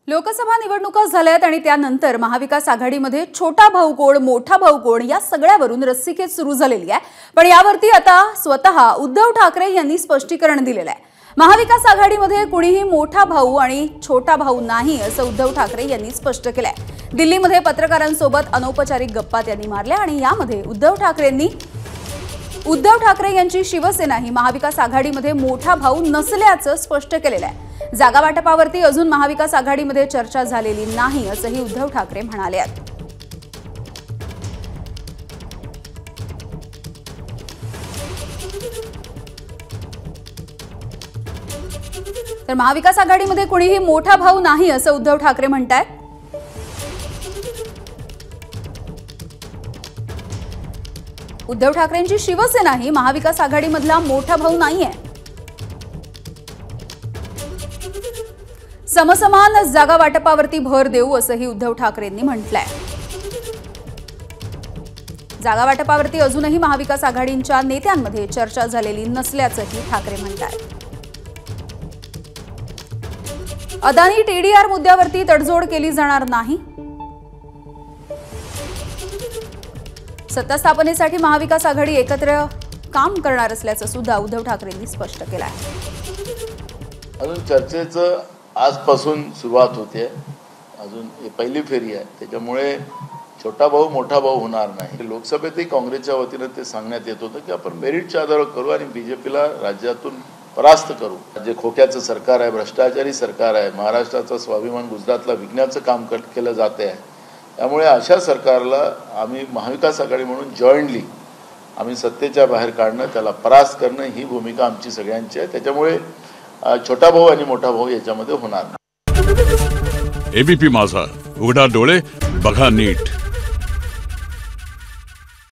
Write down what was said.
लोकसभा निवडणुका झाल्यात आणि त्यानंतर महाविकास आघाडीमध्ये छोटा भाऊ कोण मोठा भाऊ कोण या सगळ्यावरून रस्सीखेच सुरू झालेली आहे। पण यावरती आता स्वतः उद्धव ठाकरे यांनी स्पष्टीकरण दिलेलं आहे। महाविकास आघाडीमध्ये कुणीही मोठा भाऊ आणि छोटा भाऊ नाही असं उद्धव ठाकरे यांनी स्पष्ट केलंय। दिल्लीमध्ये पत्रकारांसोबत अनौपचारिक गप्पा त्यांनी मारल्या आणि यामध्ये उद्धव ठाकरे यांची शिवसेना ही महाविकास आघाडीमध्ये मोठा भाऊ नसल्याचं स्पष्ट केलेलं आहे। जागा वाटपावरती अजून महाविकास आघाडीमध्ये चर्चा झालेली नाही असंही उद्धव ठाकरे म्हणाले आहेत। तर महाविकास आघाडीमध्ये कुणीही मोठा भाऊ नाही असं उद्धव ठाकरे म्हणतायत। उद्धव ठाकरेंची शिवसेना ही महाविकास आघाडीमधला मोठा भाऊ नाहीये। समसमान जागा वाटपावरती भर देऊ असंही उद्धव ठाकरेंनी म्हटलंय। जागा वाटपावरती अजूनही महाविकास आघाडीच्या नेत्यांमध्ये चर्चा झालेली नसल्याचंही ठाकरे म्हणतात। अदानी टीडीआर मुद्द्यावरती तडजोड केली जाणार नाही। सत्ता स्थापनेसाठी महाविकास आघाडी एकत्र काम करणार असल्याचं सुद्धा उद्धव ठाकरेंनी स्पष्ट केलं आहे। अजून चर्चेचं आजपासून सुरुवात होते। अजून ही पहिली फेरी आहे, त्याच्यामुळे छोटा भाऊ मोठा भाऊ होणार नाही। लोकसभेतही काँग्रेसच्या वतीने ते सांगण्यात येत होतं की आपण मेरिटच्या आधारावर करू आणि बीजेपीला राज्यातून परास्त करू। जे खोक्याचं सरकार आहे, भ्रष्टाचारी सरकार आहे, महाराष्ट्राचा स्वाभिमान गुजरातला विकण्याचं काम केलं जाते आहे। त्यामुळे अशा सरकारला आम्ही महाविकास आघाडी म्हणून जॉईंटली आम्ही सत्तेच्या बाहेर काढणं, त्याला परास्त करणं ही भूमिका आमची सगळ्यांची आहे। त्याच्यामुळे छोटा भाऊ आणि मोठा भाऊ याच्यामध्ये होणार नाही। एबीपी माझा, उघडा डोळे बघा नीट।